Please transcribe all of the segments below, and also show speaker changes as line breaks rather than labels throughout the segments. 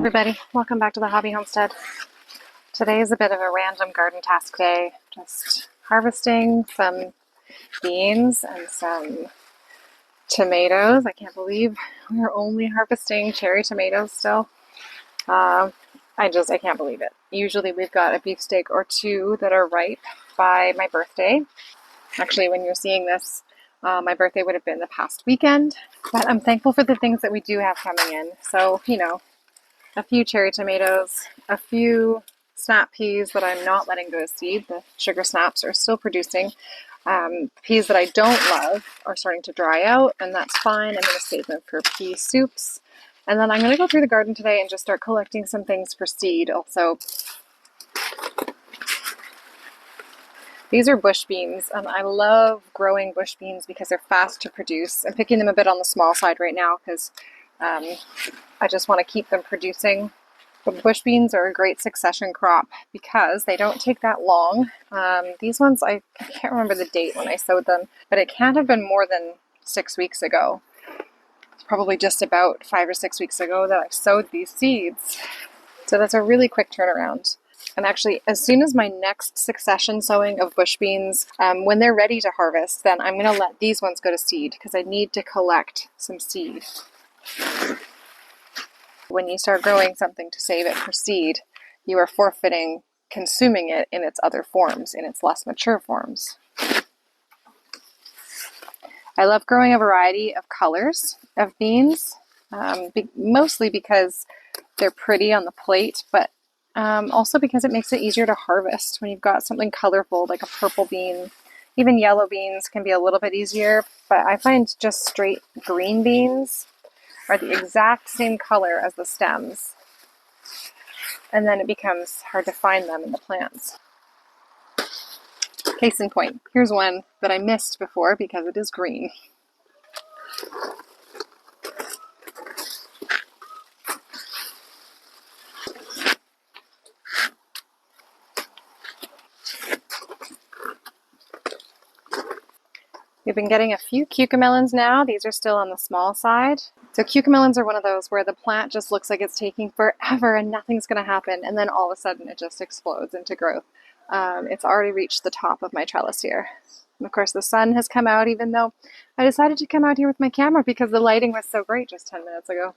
Everybody, welcome back to the Hobby Homestead. Today is a bit of a random garden task day, just harvesting some beans and some tomatoes. I can't believe we're only harvesting cherry tomatoes still. I can't believe it. Usually we've got a beefsteak or two that are ripe by my birthday. Actually, when you're seeing this, my birthday would have been the past weekend, but I'm thankful for the things that we do have coming in. So, a few cherry tomatoes, a few snap peas that I'm not letting go to seed. The sugar snaps are still producing. Peas that I don't love are starting to dry out, and that's fine. I'm going to save them for pea soups. And then I'm going to go through the garden today and just start collecting some things for seed. Also, these are bush beans, and I love growing bush beans because they're fast to produce. I'm picking them a bit on the small side right now because I just want to keep them producing. But bush beans are a great succession crop because they don't take that long. These ones, I can't remember the date when I sowed them, but it can't have been more than 6 weeks ago. It's probably just about 5 or 6 weeks ago that I sowed these seeds. So that's a really quick turnaround. And actually, as soon as my next succession sowing of bush beans, when they're ready to harvest, then I'm going to let these ones go to seed because I need to collect some seed. When you start growing something to save it for seed, you are forfeiting consuming it in its other forms, in its less mature forms. I love growing a variety of colors of beans, mostly because they're pretty on the plate, but also because it makes it easier to harvest when you've got something colorful like a purple bean. Even yellow beans can be a little bit easier, but I find just straight green beans are the exact same color as the stems, and then it becomes hard to find them in the plants. Case in point, here's one that I missed before because it is green. We've been getting a few cucamelons now. These are still on the small side. So cucamelons are one of those where the plant just looks like it's taking forever and nothing's going to happen, and then all of a sudden it just explodes into growth. It's already reached the top of my trellis here. And of course the sun has come out, even though I decided to come out here with my camera because the lighting was so great just 10 minutes ago.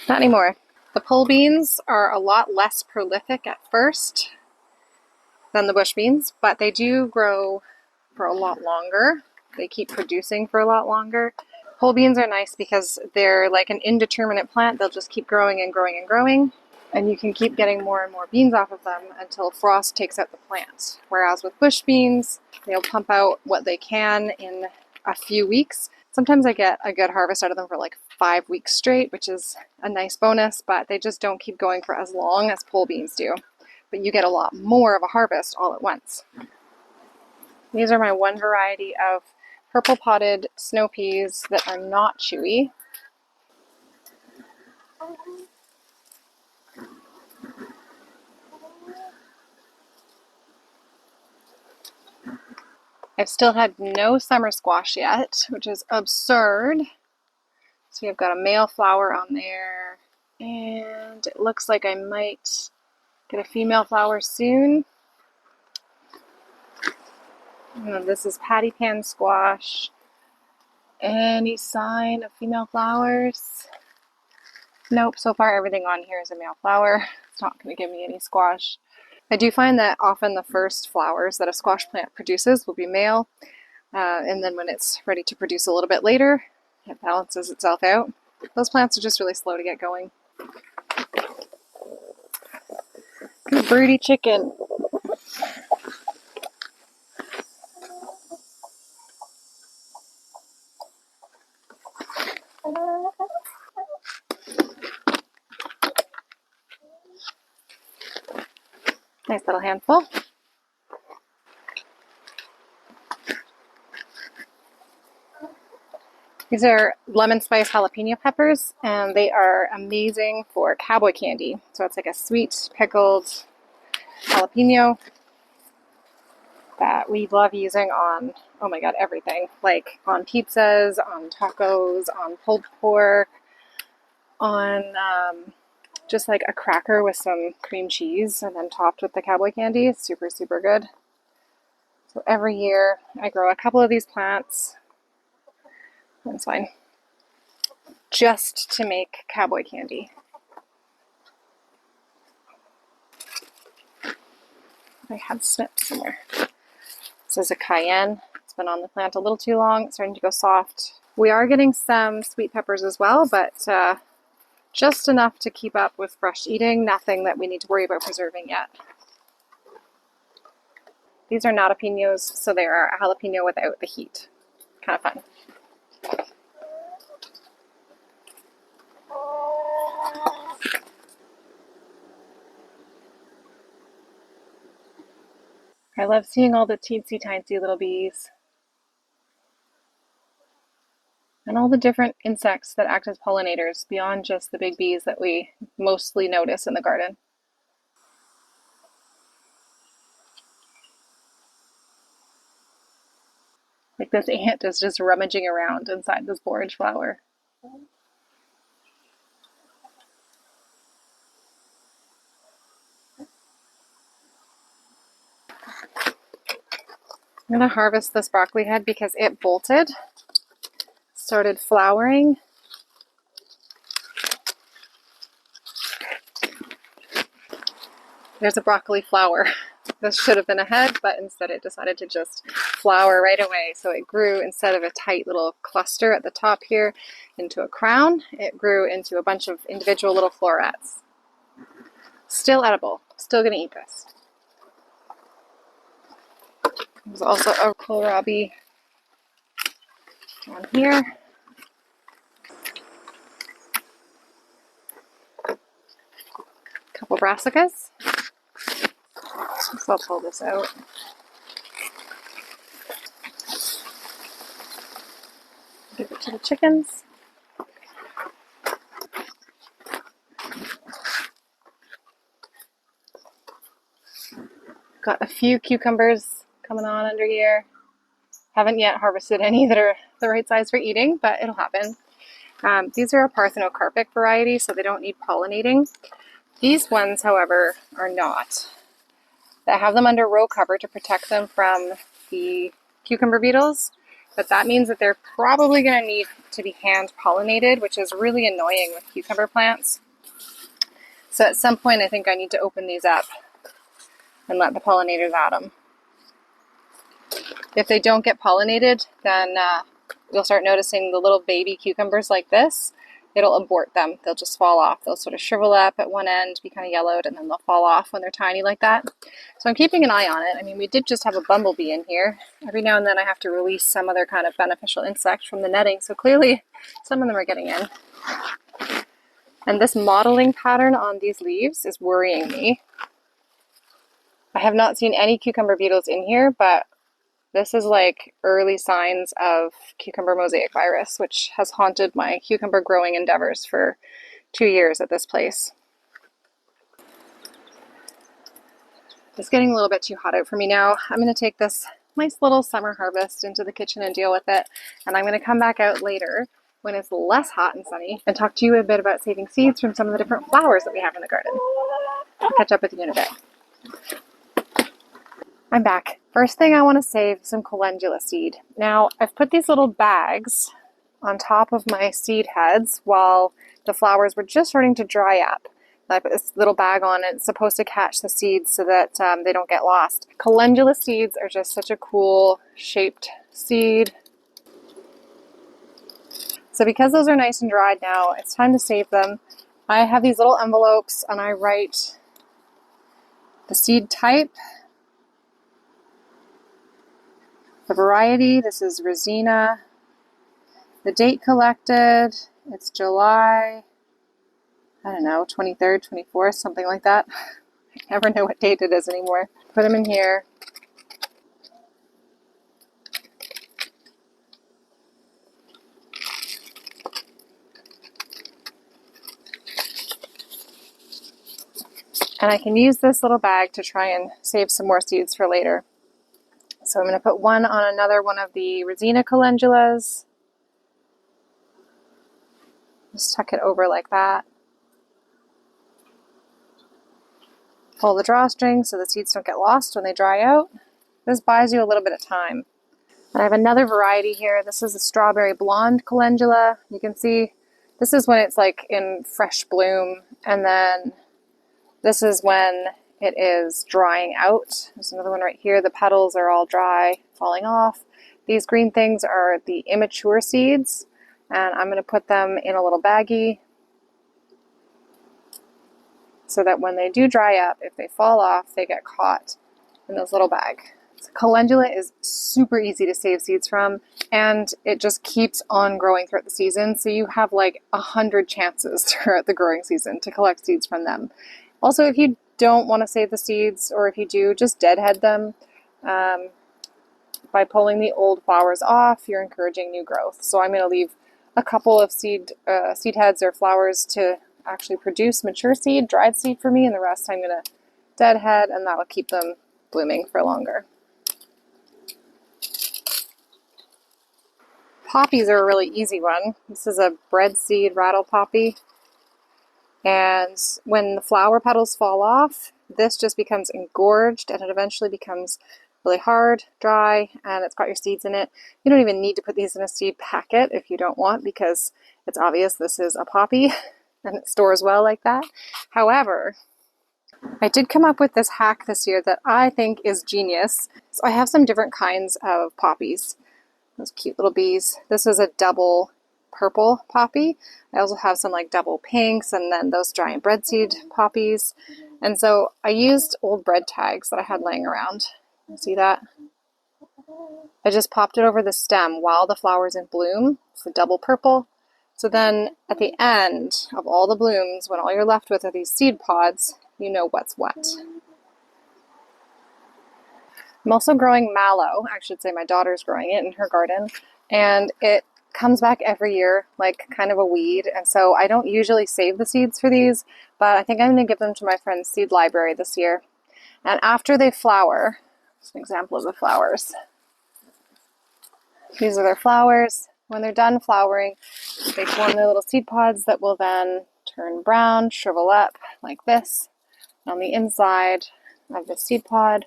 Not anymore. The pole beans are a lot less prolific at first than the bush beans, but they do grow for a lot longer. They keep producing for a lot longer. Pole beans are nice because they're like an indeterminate plant. They'll just keep growing and growing and growing, and you can keep getting more and more beans off of them until frost takes out the plant. Whereas with bush beans, they'll pump out what they can in a few weeks. Sometimes I get a good harvest out of them for like 5 weeks straight, which is a nice bonus, but they just don't keep going for as long as pole beans do. But you get a lot more of a harvest all at once. These are my one variety of purple potted snow peas that are not chewy. I've still had no summer squash yet, which is absurd. So we've got a male flower on there, and it looks like I might get a female flower soon. And this is patty pan squash. Any sign of female flowers? Nope, so far everything on here is a male flower. It's not going to give me any squash. I do find that often the first flowers that a squash plant produces will be male, and then when it's ready to produce a little bit later, it balances itself out. Those plants are just really slow to get going. Good birdie chicken. Nice little handful. These are lemon spice jalapeno peppers, and they are amazing for cowboy candy. So it's like a sweet pickled jalapeno that we love using on, oh my god, everything. Like on pizzas, on tacos, on pulled pork, on just like a cracker with some cream cheese and then topped with the cowboy candy. It's super, super good. So every year I grow a couple of these plants. That's fine. Just to make cowboy candy. I had snips somewhere. This is a cayenne. It's been on the plant a little too long. It's starting to go soft. We are getting some sweet peppers as well, but just enough to keep up with fresh eating. Nothing that we need to worry about preserving yet. These are not jalapenos, so they are a jalapeno without the heat. Kind of fun. I love seeing all the teensy tiny little bees. And all the different insects that act as pollinators beyond just the big bees that we mostly notice in the garden. Like this ant is just rummaging around inside this borage flower. I'm going to harvest this broccoli head because it bolted, started flowering. There's a broccoli flower. This should have been a head, but instead it decided to just flower right away. So it grew, instead of a tight little cluster at the top here into a crown, it grew into a bunch of individual little florets. Still edible. Still going to eat this. There's also a kohlrabi on here. A couple brassicas. So I'll pull this out. Give it to the chickens. Got a few cucumbers coming on under here. Haven't yet harvested any that are the right size for eating, but it'll happen. These are a parthenocarpic variety, so they don't need pollinating. These ones, however, are not. I have them under row cover to protect them from the cucumber beetles, but that means that they're probably going to need to be hand pollinated, which is really annoying with cucumber plants. So at some point I think I need to open these up and let the pollinators at them. If they don't get pollinated, then you'll start noticing the little baby cucumbers like this. It'll abort them. They'll just fall off. They'll sort of shrivel up at one end, be kind of yellowed, and then they'll fall off when they're tiny like that. So I'm keeping an eye on it. I mean, we did just have a bumblebee in here. Every now and then I have to release some other kind of beneficial insect from the netting, so clearly some of them are getting in. And this mottling pattern on these leaves is worrying me. I have not seen any cucumber beetles in here, but This is like early signs of cucumber mosaic virus, which has haunted my cucumber growing endeavors for 2 years at this place. It's getting a little bit too hot out for me now. I'm going to take this nice little summer harvest into the kitchen and deal with it. And I'm going to come back out later when it's less hot and sunny and talk to you a bit about saving seeds from some of the different flowers that we have in the garden. I'll catch up with you in a bit. I'm back. First thing I want to save some calendula seed. Now, I've put these little bags on top of my seed heads while the flowers were just starting to dry up. I put this little bag on and it's supposed to catch the seeds so that they don't get lost. Calendula seeds are just such a cool shaped seed. So because those are nice and dried now, it's time to save them. I have these little envelopes and I write the seed type, the variety, this is Resina, the date collected, it's July, I don't know, 23rd, 24th, something like that. I never know what date it is anymore. Put them in here. And I can use this little bag to try and save some more seeds for later. So I'm going to put one on another one of the Resina calendulas. Just tuck it over like that. Pull the drawstring so the seeds don't get lost when they dry out. This buys you a little bit of time. And I have another variety here. This is a strawberry blonde calendula. You can see this is when it's like in fresh bloom, and then this is when it is drying out. There's another one right here. The petals are all dry, falling off. These green things are the immature seeds, and I'm going to put them in a little baggie so that when they do dry up, if they fall off, they get caught in this little bag. So calendula is super easy to save seeds from, and it just keeps on growing throughout the season. So you have like 100 chances throughout the growing season to collect seeds from them. Also, if you don't want to save the seeds, or if you do, just deadhead them. By pulling the old flowers off, you're encouraging new growth. So I'm going to leave a couple of seed heads or flowers to actually produce mature seed, dried seed for me, and the rest I'm going to deadhead, and that will keep them blooming for longer. Poppies are a really easy one. This is a bread seed rattle poppy. And when the flower petals fall off, this just becomes engorged and it eventually becomes really hard, dry, and it's got your seeds in it. You don't even need to put these in a seed packet if you don't want, because it's obvious this is a poppy and it stores well like that. However, I did come up with this hack this year that I think is genius. So I have some different kinds of poppies. Those cute little bees. This is a double purple poppy. I also have some like double pinks, and then those giant breadseed poppies. And so I used old bread tags that I had laying around. See that? I just popped it over the stem while the flower's in bloom. It's a double purple. So then at the end of all the blooms, when all you're left with are these seed pods, you know what's what. I'm also growing mallow. I should say my daughter's growing it in her garden, and it comes back every year like kind of a weed, and so I don't usually save the seeds for these, but I think I'm going to give them to my friend's seed library this year. And after they flower, just an example of the flowers. These are their flowers. When they're done flowering, they form their little seed pods that will then turn brown, shrivel up like this. And on the inside of the seed pod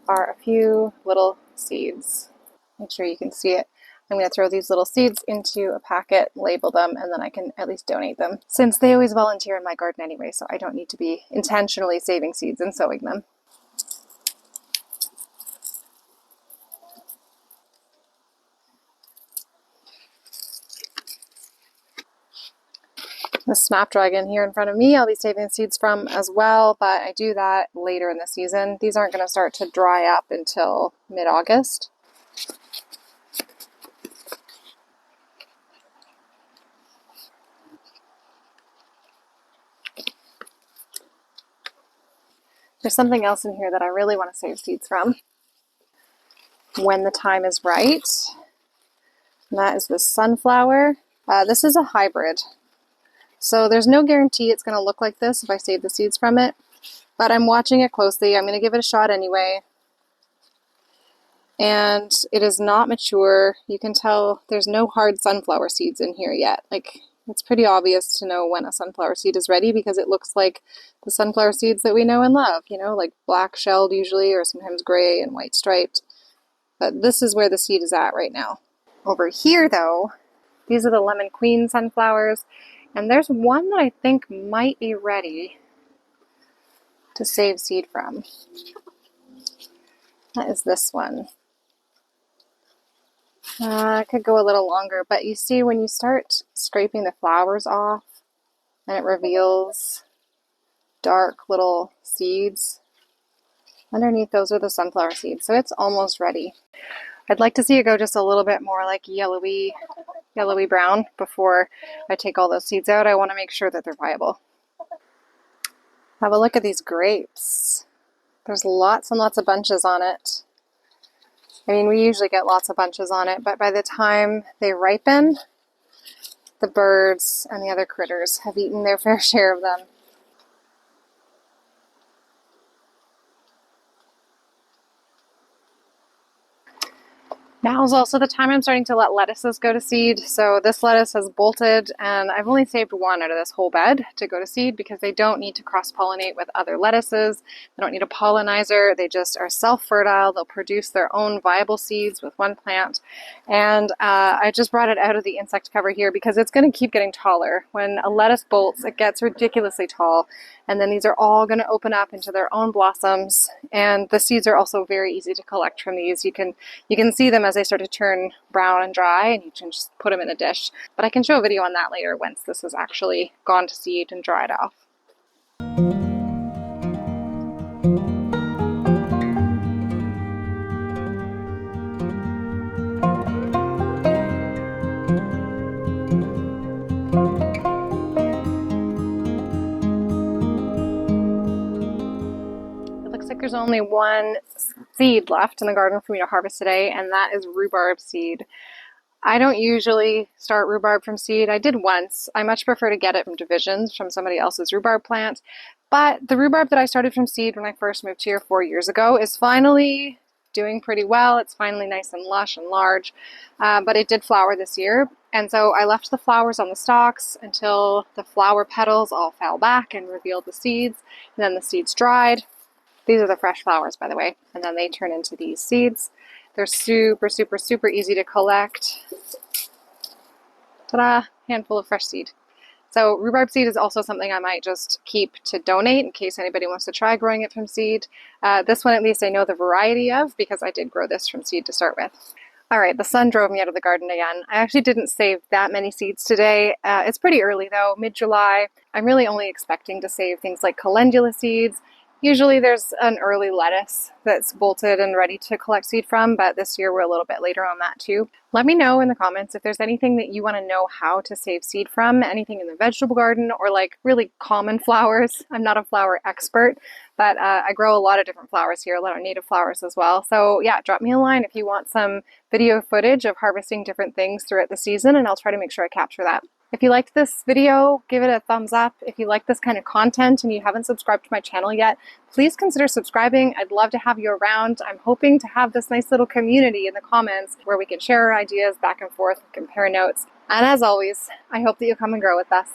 are a few little seeds. Make sure you can see it. I'm going to throw these little seeds into a packet, label them, and then I can at least donate them, since they always volunteer in my garden anyway, so I don't need to be intentionally saving seeds and sowing them. The snapdragon here in front of me, I'll be saving seeds from as well, but I do that later in the season. These aren't going to start to dry up until mid-August. There's something else in here that I really want to save seeds from. when the time is right. And that is the sunflower. This is a hybrid. So there's no guarantee it's going to look like this if I save the seeds from it, but I'm watching it closely. I'm going to give it a shot anyway. And it is not mature. You can tell there's no hard sunflower seeds in here yet. Like, it's pretty obvious to know when a sunflower seed is ready because it looks like the sunflower seeds that we know and love, you know, like black shelled usually, or sometimes gray and white striped. But this is where the seed is at right now. Over here though, these are the lemon queen sunflowers. And there's one that I think might be ready to save seed from. That is this one. It could go a little longer, but you see when you start scraping the flowers off and it reveals dark little seeds, underneath those are the sunflower seeds. So it's almost ready. I'd like to see it go just a little bit more like yellowy brown before I take all those seeds out. I want to make sure that they're viable. Have a look at these grapes. There's lots and lots of bunches on it. I mean, we usually get lots of bunches on it, but by the time they ripen, the birds and the other critters have eaten their fair share of them. Now is also the time I'm starting to let lettuces go to seed. So this lettuce has bolted and I've only saved one out of this whole bed to go to seed because they don't need to cross-pollinate with other lettuces. They don't need a pollinizer. They just are self-fertile. They'll produce their own viable seeds with one plant. And I just brought it out of the insect cover here because it's going to keep getting taller. When a lettuce bolts, it gets ridiculously tall. And then these are all going to open up into their own blossoms. And the seeds are also very easy to collect from these. You can see them as they start to turn brown and dry, and you can just put them in a dish. But I can show a video on that later once this has actually gone to seed and dried off. There's only one seed left in the garden for me to harvest today, and that is rhubarb seed. I don't usually start rhubarb from seed. I did once. I much prefer to get it from divisions from somebody else's rhubarb plant. But the rhubarb that I started from seed when I first moved here 4 years ago is finally doing pretty well. It's finally nice and lush and large, but it did flower this year. And so I left the flowers on the stalks until the flower petals all fell back and revealed the seeds, and then the seeds dried. These are the fresh flowers, by the way, and then they turn into these seeds. They're super, super, super easy to collect. Ta-da! Handful of fresh seed. So rhubarb seed is also something I might just keep to donate in case anybody wants to try growing it from seed. This one at least I know the variety of because I did grow this from seed to start with. All right, the sun drove me out of the garden again. I actually didn't save that many seeds today. It's pretty early though, mid-July. I'm really only expecting to save things like calendula seeds. Usually there's an early lettuce that's bolted and ready to collect seed from, but this year we're a little bit later on that too. Let me know in the comments if there's anything that you want to know how to save seed from, anything in the vegetable garden or like really common flowers. I'm not a flower expert, but I grow a lot of different flowers here, a lot of native flowers as well. So yeah, drop me a line if you want some video footage of harvesting different things throughout the season, and I'll try to make sure I capture that. If you liked this video, give it a thumbs up. If you like this kind of content and you haven't subscribed to my channel yet, please consider subscribing. I'd love to have you around. I'm hoping to have this nice little community in the comments where we can share our ideas back and forth, compare notes. And as always, I hope that you'll come and grow with us.